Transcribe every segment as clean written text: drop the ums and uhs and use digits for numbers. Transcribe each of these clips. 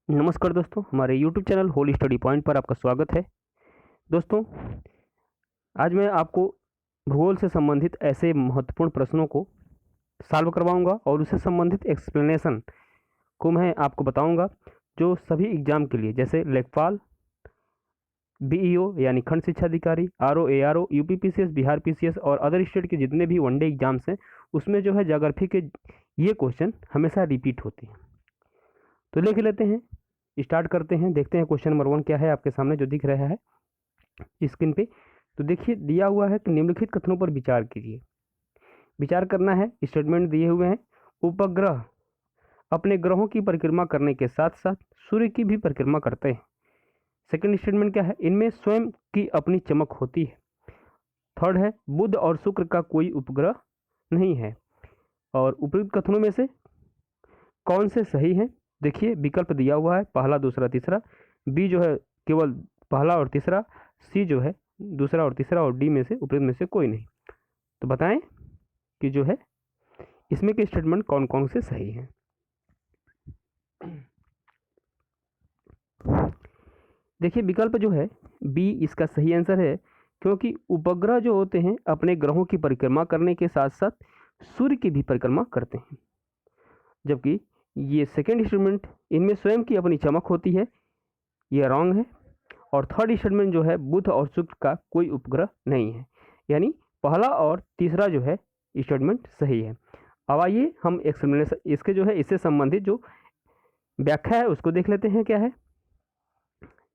नमस्कार दोस्तों, हमारे YouTube channel Holi study point पर आपका स्वागत है। दोस्तों, आज मैं आपको भूगोल से संबंधित ऐसे महत्वपूर्ण प्रश्नों को सॉल्व करवाऊंगा और उससे संबंधित एक्सप्लेनेशन को मैं आपको बताऊंगा, जो सभी एग्जाम के लिए जैसे लेखपाल, बीईओ यानी खंड शिक्षा अधिकारी, RO, ARO, UP PCS, Bihar PCS और अदर स्टेट के जितने भी वनडे एग्जाम्स हैं, उसमें जो है ज्योग्राफी के ये क्वेश्चन हमेशा रिपीट होते हैं। तो लिख लेते हैं, स्टार्ट करते हैं। देखते हैं क्वेश्चन नंबर 1 क्या है आपके सामने जो दिख रहा है स्क्रीन पे। तो देखिए, दिया हुआ है कि निम्नलिखित कथनों पर विचार कीजिए। विचार करना है, स्टेटमेंट दिए हुए हैं। उपग्रह अपने ग्रहों की परिक्रमा करने के साथ साथ सूर्य की भी परिक्रमा करते हैं। सेकंड स्टेटमेंट क्या है, इनमें स्वयं की अपनी चमक होती है। थर्ड है, बुध और शुक्र का कोई उपग्रह नहीं है। और उपयुक्त कथनों में से कौन से सही है? देखिए, विकल्प दिया हुआ है पहला, दूसरा, तीसरा। बी जो है केवल पहला और तीसरा, सी जो है दूसरा और तीसरा, और डी में से उपयुक्त में से कोई नहीं। तो बताएं कि जो है इसमें के स्टेटमेंट कौन कौन से सही हैं। देखिए, विकल्प जो है बी इसका सही आंसर है, क्योंकि उपग्रह जो होते हैं अपने ग्रहों की परिक्रमा करने के साथ साथ सूर्य की भी परिक्रमा करते हैं, जबकि ये सेकेंड स्टेटमेंट इनमें स्वयं की अपनी चमक होती है, ये रॉन्ग है। और थर्ड स्टेटमेंट जो है बुध और शुक्र का कोई उपग्रह नहीं है, यानी पहला और तीसरा जो है स्टेटमेंट सही है। अब आइए हम एक्सप्लेनेशन इसके जो है इससे संबंधित जो व्याख्या है उसको देख लेते हैं क्या है।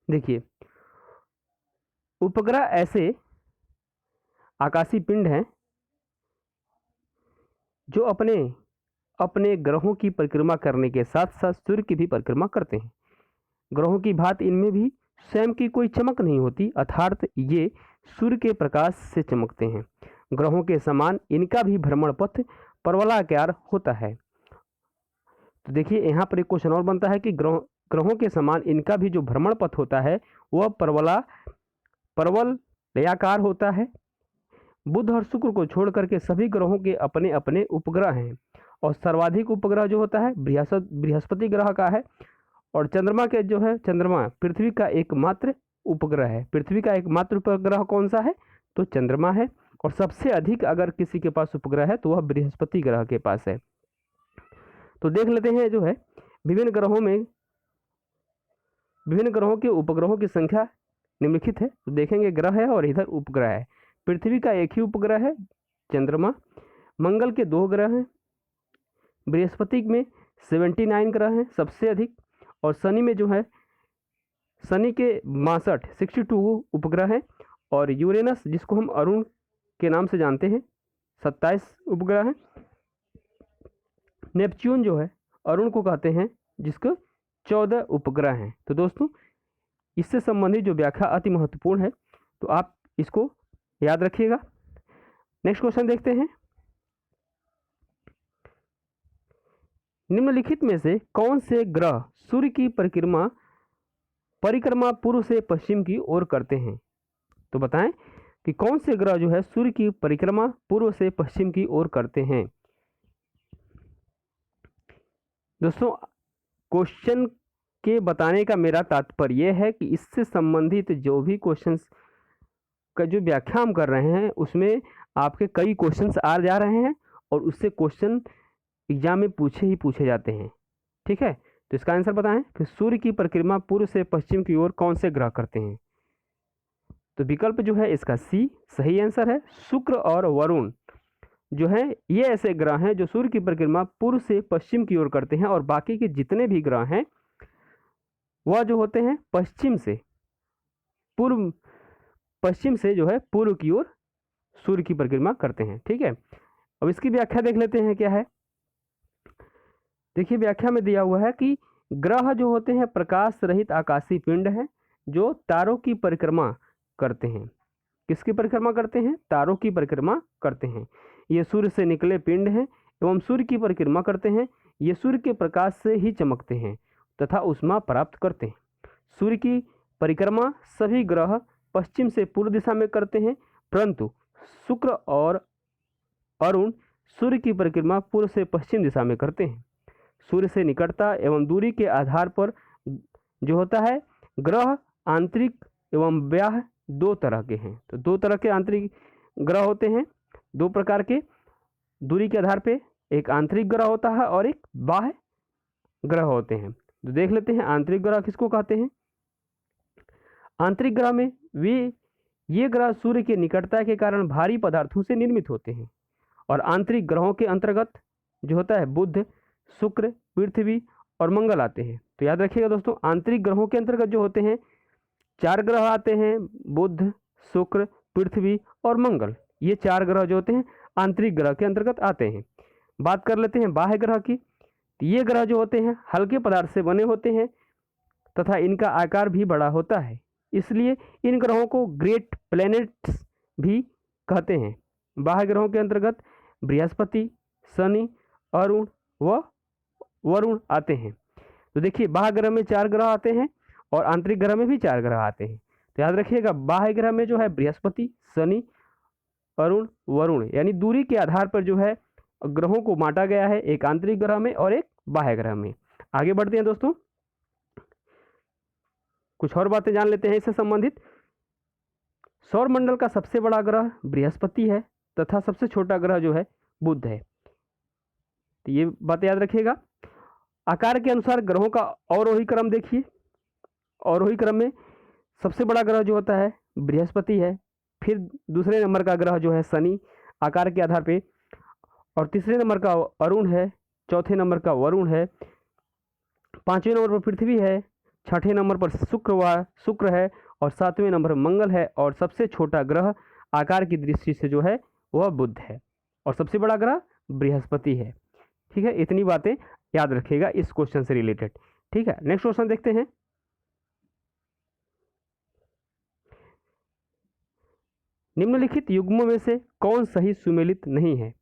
देखिए, उपग्रह ऐसे आकाशीय पिंड हैं जो अपने अपने ग्रहों की परिक्रमा करने के साथ साथ सूर्य की भी परिक्रमा करते हैं। ग्रहों की भांति इनमें भी स्वयं की कोई चमक नहीं होती, अर्थात ये सूर्य के प्रकाश से चमकते हैं। ग्रहों के समान इनका भी भ्रमण पथ परवलयाकार होता है। तो देखिए, यहाँ पर एक क्वेश्चन और बनता है कि ग्रहों के समान इनका भी जो भ्रमण पथ होता है वह परवलयाकार होता है। बुध और शुक्र को छोड़ करके सभी ग्रहों के अपने अपने उपग्रह हैं, और सर्वाधिक उपग्रह जो होता है बृहस्पति ग्रह का है। और चंद्रमा के जो है, चंद्रमा पृथ्वी का एकमात्र उपग्रह है। पृथ्वी का एकमात्र उपग्रह कौन सा है? तो चंद्रमा है। और सबसे अधिक अगर किसी के पास उपग्रह है तो वह बृहस्पति ग्रह के पास है। तो देख लेते हैं जो है विभिन्न ग्रहों के उपग्रहों की संख्या निम्नलिखित है। तो देखेंगे, ग्रह है और इधर उपग्रह है। पृथ्वी का एक ही उपग्रह है, चंद्रमा। मंगल के 2 ग्रह हैं। बृहस्पति में 79 ग्रह हैं, सबसे अधिक। और शनि में जो है, शनि के 62 उपग्रह हैं। और यूरेनस, जिसको हम अरुण के नाम से जानते हैं, 27 उपग्रह हैं। नेपच्यून जो है अरुण को कहते हैं, जिसको 14 उपग्रह हैं। तो दोस्तों, इससे संबंधित जो व्याख्या अति महत्वपूर्ण है, तो आप इसको याद रखिएगा। नेक्स्ट क्वेश्चन देखते हैं। निम्नलिखित में से कौन से ग्रह सूर्य की परिक्रमा पूर्व से पश्चिम की ओर करते हैं? तो बताएं कि कौन से ग्रह जो है सूर्य की परिक्रमा पूर्व से पश्चिम की ओर करते हैं। दोस्तों, क्वेश्चन के बताने का मेरा तात्पर्य यह है कि इससे संबंधित जो भी क्वेश्चंस का जो व्याख्या हम कर रहे हैं उसमें आपके कई क्वेश्चंस आ जा रहे हैं, और उससे क्वेश्चन एग्जाम में पूछे जाते हैं। ठीक है, तो इसका आंसर बताएं कि सूर्य की परिक्रमा पूर्व से पश्चिम की ओर कौन से ग्रह करते हैं। तो विकल्प जो है इसका सी सही आंसर है। शुक्र और वरुण जो है ये ऐसे ग्रह हैं जो सूर्य की परिक्रमा पूर्व से पश्चिम की ओर करते हैं, और बाकी के जितने भी ग्रह हैं वह जो होते हैं पश्चिम से जो है पूर्व की ओर सूर्य की परिक्रमा करते हैं। ठीक है, अब इसकी व्याख्या देख लेते हैं क्या है। देखिए, व्याख्या में दिया हुआ है कि ग्रह जो होते हैं प्रकाश रहित आकाशीय पिंड हैं जो तारों की परिक्रमा करते हैं। किसकी परिक्रमा करते हैं? तारों की परिक्रमा करते हैं। ये सूर्य से निकले पिंड हैं एवं सूर्य की परिक्रमा करते हैं। ये सूर्य के प्रकाश से ही चमकते हैं तथा ऊष्मा प्राप्त करते हैं। सूर्य की परिक्रमा सभी ग्रह पश्चिम से पूर्व दिशा में करते हैं, परंतु शुक्र और अरुण सूर्य की परिक्रमा पूर्व से पश्चिम दिशा में करते हैं। सूर्य से निकटता एवं दूरी के आधार पर जो होता है ग्रह आंतरिक एवं बाह्य दो तरह के हैं। तो दो तरह के आंतरिक ग्रह होते हैं, दो प्रकार के दूरी के आधार पे, एक आंतरिक ग्रह होता है और एक बाह्य ग्रह होते हैं। तो देख लेते हैं आंतरिक ग्रह किसको कहते हैं। आंतरिक ग्रह में ये ग्रह सूर्य की निकटता के कारण भारी पदार्थों से निर्मित होते हैं और आंतरिक ग्रहों के अंतर्गत जो होता है बुध, शुक्र, पृथ्वी और मंगल आते हैं। तो याद रखिएगा दोस्तों, आंतरिक ग्रहों के अंतर्गत जो होते हैं 4 ग्रह आते हैं, बुध, शुक्र, पृथ्वी और मंगल। ये 4 ग्रह जो होते हैं आंतरिक ग्रह के अंतर्गत आते हैं। बात कर लेते हैं बाह्य ग्रह की। तो ये ग्रह जो होते हैं हल्के पदार्थ से बने होते हैं तथा इनका आकार भी बड़ा होता है, इसलिए इन ग्रहों को ग्रेट प्लैनेट्स भी कहते हैं। बाह्य ग्रहों के अंतर्गत बृहस्पति, शनि, अरुण व वरुण आते हैं। तो देखिए बाह्य ग्रह में 4 ग्रह आते हैं और आंतरिक ग्रह में भी 4 ग्रह आते हैं। तो याद रखिएगा बाह्य ग्रह में जो है बृहस्पति, शनि, अरुण, वरुण, यानी दूरी के आधार पर जो है ग्रहों को बांटा गया है, एक आंतरिक ग्रह में और एक बाह्य ग्रह में। आगे बढ़ते हैं दोस्तों, कुछ और बातें जान लेते हैं इससे संबंधित। सौर मंडल का सबसे बड़ा ग्रह बृहस्पति है तथा सबसे छोटा ग्रह जो है बुध है। तो ये बात याद रखिएगा। आकार के अनुसार ग्रहों का अवरोही क्रम देखिए। अवरोही क्रम में सबसे बड़ा ग्रह जो होता है बृहस्पति है, फिर दूसरे नंबर का ग्रह जो है शनि आकार के आधार पे, और तीसरे नंबर का अरुण है, चौथे नंबर का वरुण है, पांचवें नंबर पर पृथ्वी है, छठे नंबर पर शुक्र है और सातवें नंबर मंगल है, और सबसे छोटा ग्रह आकार की दृष्टि से जो है वह बुध है और सबसे बड़ा ग्रह बृहस्पति है। ठीक है, इतनी बातें याद रखिएगा इस क्वेश्चन से रिलेटेड। ठीक है, नेक्स्ट क्वेश्चन देखते हैं। निम्नलिखित युग्मों में से कौन सही सुमेलित नहीं है।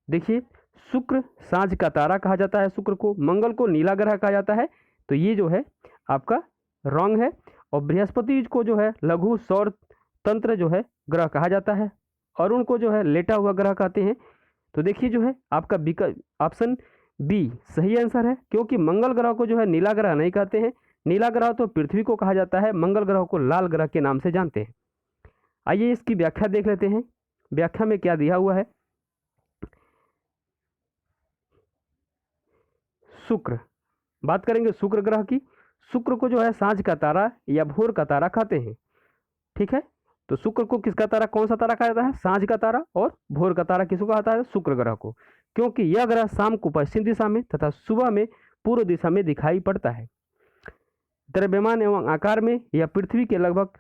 देखिए, शुक्र सांझ का तारा कहा जाता है शुक्र को, मंगल को नीला ग्रह कहा जाता है, तो ये जो है आपका रॉन्ग है। और बृहस्पति को जो है लघु सौर तंत्र जो है ग्रह कहा जाता है, अरुण को जो है लेटा हुआ ग्रह कहते हैं। तो देखिए जो है आपका विकल्प ऑप्शन बी सही आंसर है, क्योंकि मंगल ग्रह को जो है नीला ग्रह नहीं कहते हैं। नीला ग्रह तो पृथ्वी को कहा जाता है, मंगल ग्रह को लाल ग्रह के नाम से जानते हैं। आइए इसकी व्याख्या देख लेते हैं। व्याख्या में क्या दिया हुआ है। शुक्र, बात करेंगे शुक्र ग्रह की। शुक्र को जो है सांझ का तारा या भोर का तारा कहते हैं। ठीक है, तो शुक्र को किसका तारा, कौन सा तारा कहा जाता है, सांझ का तारा, और भोर का तारा किसको कहता है, शुक्र ग्रह को, क्योंकि यह ग्रह शाम को पश्चिम दिशा में तथा सुबह में पूर्व दिशा में दिखाई पड़ता है। द्रव्यमान एवं आकार में यह पृथ्वी के लगभग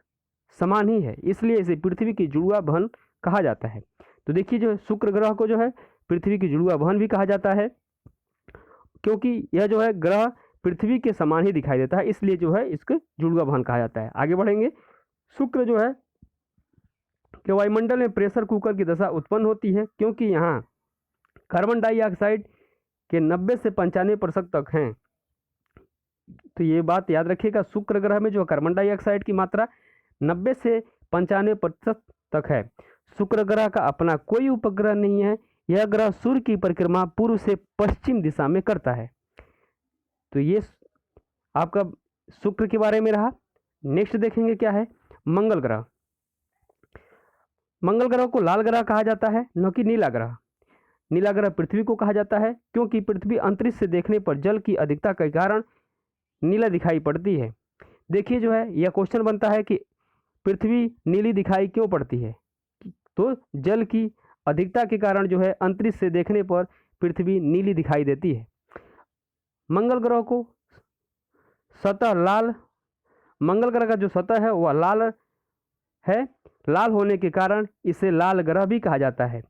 समान ही है, इसलिए इसे पृथ्वी की जुड़वा बहन कहा जाता है। तो देखिए जो है शुक्र ग्रह को जो है पृथ्वी की जुड़वा बहन भी कहा जाता है, क्योंकि यह जो है ग्रह पृथ्वी के समान ही दिखाई देता है, इसलिए जो है इसको जुड़वा बहन कहा जाता है। आगे बढ़ेंगे। शुक्र जो है कि वायुमंडल में प्रेशर कुकर की दशा उत्पन्न होती है, क्योंकि यहाँ कार्बन डाइऑक्साइड के 90 से 95% तक हैं। तो ये बात याद रखिएगा, शुक्र ग्रह में जो कार्बन डाइऑक्साइड की मात्रा 90 से 95% तक है। शुक्र ग्रह का अपना कोई उपग्रह नहीं है, यह ग्रह सूर्य की परिक्रमा पूर्व से पश्चिम दिशा में करता है। तो ये आपका शुक्र के बारे में रहा। नेक्स्ट देखेंगे क्या है, मंगल ग्रह। मंगल ग्रह को लाल ग्रह कहा जाता है, न कि नीला ग्रह। नीला ग्रह पृथ्वी को कहा जाता है, क्योंकि पृथ्वी अंतरिक्ष से देखने पर जल की अधिकता के कारण नीला दिखाई पड़ती है। देखिए जो है यह क्वेश्चन बनता है कि पृथ्वी नीली दिखाई क्यों पड़ती है, तो जल की अधिकता के कारण जो है अंतरिक्ष से देखने पर पृथ्वी नीली दिखाई देती है। मंगल ग्रह को सतह लाल, मंगल ग्रह का जो सतह है वह लाल है, लाल होने के कारण इसे लाल ग्रह भी कहा जाता है।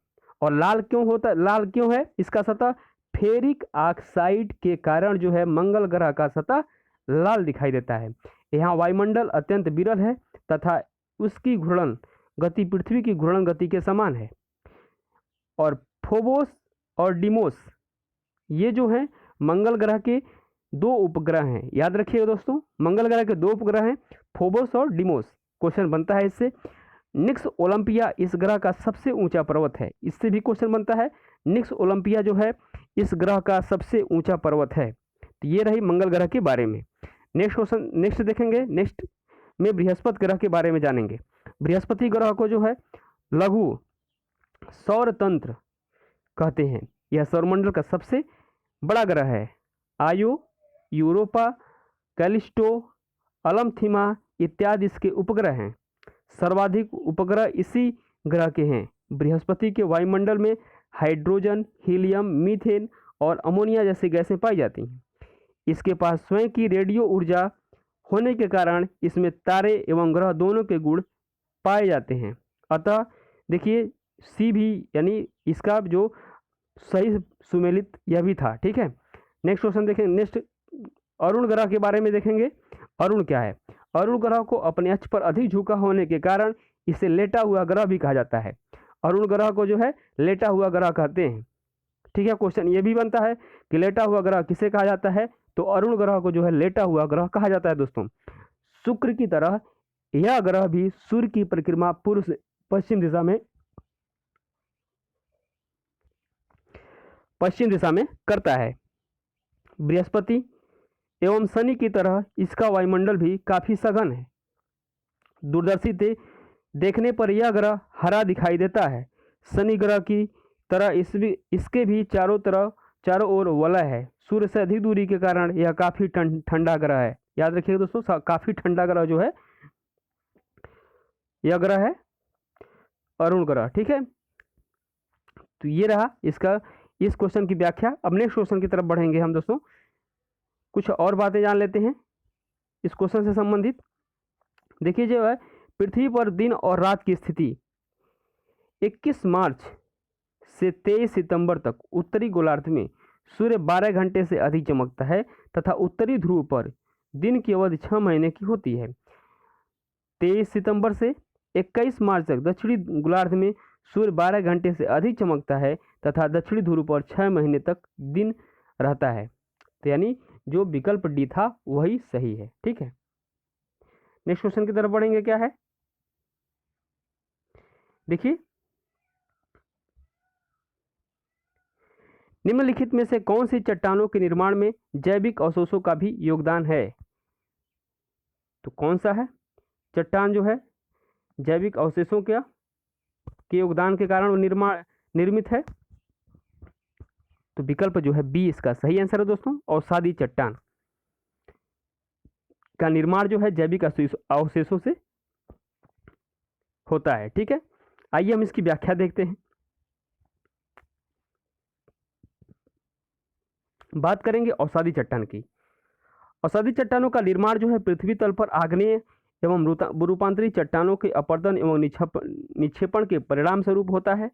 और लाल क्यों होता, लाल क्यों है इसका सतह, फेरिक ऑक्साइड के कारण जो है मंगल ग्रह का सतह लाल दिखाई देता है। यहाँ वायुमंडल अत्यंत विरल है तथा उसकी घूर्णन गति पृथ्वी की घूर्णन गति के समान है। और फोबोस और डिमोस ये जो हैं मंगल ग्रह के 2 उपग्रह हैं। याद रखिएगा दोस्तों, मंगल ग्रह के 2 उपग्रह हैं, फोबोस और डिमोस। क्वेश्चन बनता है इससे। निक्स ओलंपिया इस ग्रह का सबसे ऊंचा पर्वत है, इससे भी क्वेश्चन बनता है। निक्स ओलंपिया जो है इस ग्रह का सबसे ऊंचा पर्वत है। तो ये रही मंगल ग्रह के बारे में। नेक्स्ट देखेंगे। नेक्स्ट में बृहस्पति ग्रह के बारे में जानेंगे। बृहस्पति ग्रह को जो है लघु सौर तंत्र कहते हैं। यह सौरमंडल का सबसे बड़ा ग्रह है। आयो, यूरोपा, कैलिस्टो, अलमथिमा इत्यादि इसके उपग्रह हैं। सर्वाधिक उपग्रह इसी ग्रह के हैं। बृहस्पति के वायुमंडल में हाइड्रोजन, हीलियम, मीथेन और अमोनिया जैसी गैसें पाई जाती हैं। इसके पास स्वयं की रेडियो ऊर्जा होने के कारण इसमें तारे एवं ग्रह दोनों के गुण पाए जाते हैं। अतः देखिए सी भी यानी इसका जो सही सुमेलित यह भी था। ठीक है, नेक्स्ट क्वेश्चन देखें। नेक्स्ट अरुण ग्रह के बारे में देखेंगे। अरुण क्या है? अरुण ग्रह को अपने अक्ष पर अधिक झुका होने के कारण इसे लेटा हुआ ग्रह भी कहा जाता है। अरुण ग्रह को जो है लेटा हुआ ग्रह कहते हैं। ठीक है, क्वेश्चन ये भी बनता है कि लेटा हुआ ग्रह किसे कहा जाता है? तो अरुण ग्रह को जो है लेटा हुआ ग्रह कहा जाता है। दोस्तों, शुक्र की तरह यह ग्रह भी सूर्य की परिक्रमा पूर्व से पश्चिम दिशा में करता है। बृहस्पति एवं शनि की तरह इसका वायुमंडल भी काफी सघन है। दूरदर्शी से देखने पर यह ग्रह हरा दिखाई देता है। शनि ग्रह की तरह इसके भी चारों ओर वलय है। सूर्य से अधिक दूरी के कारण यह काफी ठंडा ग्रह है। याद रखिएगा दोस्तों, काफी ठंडा ग्रह जो है यह ग्रह है अरुण ग्रह। ठीक है, तो ये रहा इसका इस क्वेश्चन की व्याख्या। अब नेक्स्ट क्वेश्चन की तरफ बढ़ेंगे हम दोस्तों। कुछ और बातें जान लेते हैं इस क्वेश्चन से संबंधित। देखिए जो है पृथ्वी पर दिन और रात की स्थिति 21 मार्च से 23 सितंबर तक उत्तरी गोलार्ध में सूर्य 12 घंटे से अधिक चमकता है तथा उत्तरी ध्रुव पर दिन की अवधि 6 महीने की होती है। 23 सितंबर से 21 मार्च तक दक्षिणी गोलार्ध में सूर्य 12 घंटे से अधिक चमकता है तथा दक्षिणी ध्रुव पर 6 महीने तक दिन रहता है। तो यानी जो विकल्प डी था वही सही है। ठीक है, नेक्स्ट क्वेश्चन की तरफ बढ़ेंगे। क्या है? देखिए, निम्नलिखित में से कौन सी चट्टानों के निर्माण में जैविक अवशेषों का भी योगदान है? तो कौन सा है चट्टान जो है जैविक अवशेषों के योगदान के कारण निर्मित है? तो विकल्प जो है बी इसका सही आंसर है दोस्तों। अवसादी चट्टान का निर्माण जो है जैविक अवशेषों से होता है। ठीक है, आइए हम इसकी व्याख्या देखते हैं। बात करेंगे अवसादी चट्टान की। अवसादी चट्टानों का निर्माण जो है पृथ्वी तल पर आग्नेय एवं रूपांतरी चट्टानों के अपरदन एवं निक्षेपण के परिणाम स्वरूप होता है।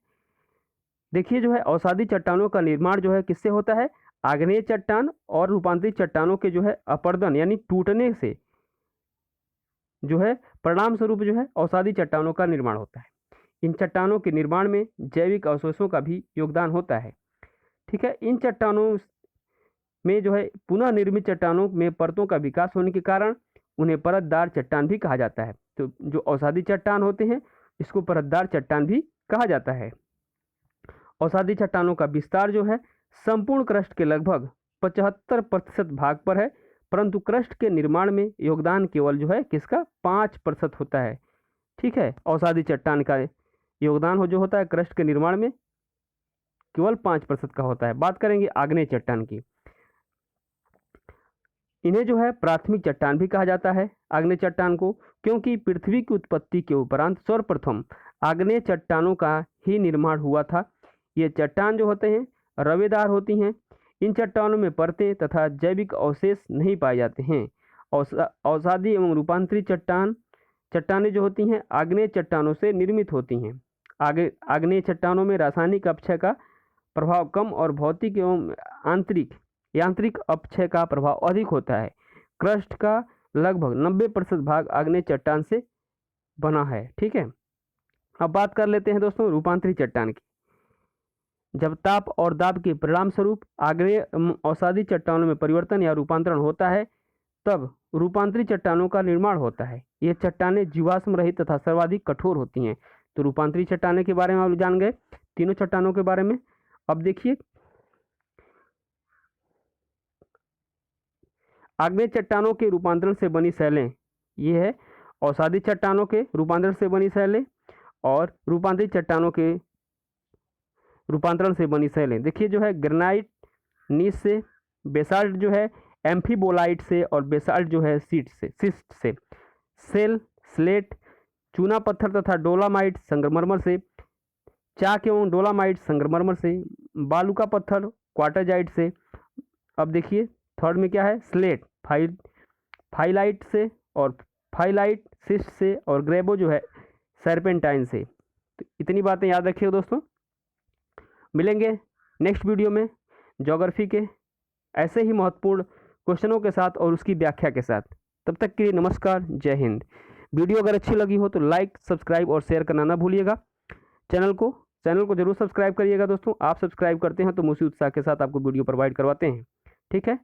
देखिए जो है अवसादी चट्टानों का निर्माण जो है किससे होता है? आग्नेय चट्टान और रूपांतरी चट्टानों के जो है अपरदन यानी टूटने से जो है परिणाम स्वरूप जो है अवसादी चट्टानों का निर्माण होता है। इन चट्टानों के निर्माण में जैविक अवशेषों का भी योगदान होता है। ठीक है, इन चट्टानों में जो है पुनः निर्मित चट्टानों में परतों का विकास होने के कारण उन्हें परतदार चट्टान भी कहा जाता है। तो जो अवसादी चट्टान होते हैं इसको परतदार चट्टान भी कहा जाता है। अवसादी चट्टानों का विस्तार जो है संपूर्ण क्रस्ट के लगभग 75% भाग पर है, परंतु क्रस्ट के निर्माण में योगदान केवल जो है किसका 5% होता है। ठीक है, अवसादी चट्टान का योगदान जो होता है क्रस्ट के निर्माण में केवल 5% का होता है। बात करेंगे आग्नेय चट्टान की। इन्हें जो है प्राथमिक चट्टान भी कहा जाता है आग्नेय चट्टान को, क्योंकि पृथ्वी की उत्पत्ति के उपरांत सर्वप्रथम आग्नेय चट्टानों का ही निर्माण हुआ था। ये चट्टान जो होते हैं रवेदार होती हैं। इन चट्टानों में परतें तथा जैविक अवशेष नहीं पाए जाते हैं। अवसादी एवं रूपांतरी चट्टानें जो होती हैं आग्नेय चट्टानों से निर्मित होती हैं। आग्नेय चट्टानों में रासायनिक अपक्षय का प्रभाव कम और भौतिक एवं यांत्रिक अपक्षय का प्रभाव अधिक होता है। क्रस्ट का लगभग 90% भाग आग्नेय चट्टान से बना है। ठीक है, अब बात कर लेते हैं दोस्तों रूपांतरी चट्टान की। जब ताप और दाब के परिणाम स्वरूप आग्नेय अवसादी चट्टानों में परिवर्तन या रूपांतरण होता है तब रूपांतरी चट्टानों का निर्माण होता है। ये चट्टानें जीवाश्म रहित तथा सर्वाधिक कठोर होती हैं। तो रूपांतरी चट्टानों के बारे में आप जान गए, तीनों चट्टानों के बारे में। अब देखिए आग्नेय चट्टानों के रूपांतरण से बनी शैलें, ये है अवसादी चट्टानों के रूपांतरण से बनी शैलें और रूपांतरित चट्टानों के रूपांतरण से बनी शैलें। देखिए जो है ग्रेनाइट नीस से, बेसाल्ट जो है एम्फीबोलाइट से और बेसाल्ट जो है सिस्ट से, सेल स्लेट चूना पत्थर तथा डोलामाइट संगमरमर से, चाक एवं डोलामाइट संगमरमर से, बालू का पत्थर क्वार्टरजाइट से। अब देखिए थर्ड में क्या है, स्लेट फाइलाइट से और फाइलाइट सिस्ट से और ग्रेबो जो है सर्पेंटाइन से। तो इतनी बातें याद रखिएगा दोस्तों। मिलेंगे नेक्स्ट वीडियो में ज्योग्राफी के ऐसे ही महत्वपूर्ण क्वेश्चनों के साथ और उसकी व्याख्या के साथ। तब तक के लिए नमस्कार, जय हिंद। वीडियो अगर अच्छी लगी हो तो लाइक, सब्सक्राइब और शेयर करना ना भूलिएगा। चैनल को जरूर सब्सक्राइब करिएगा दोस्तों। आप सब्सक्राइब करते हैं तो उसी उत्साह के साथ आपको वीडियो प्रोवाइड करवाते हैं। ठीक है।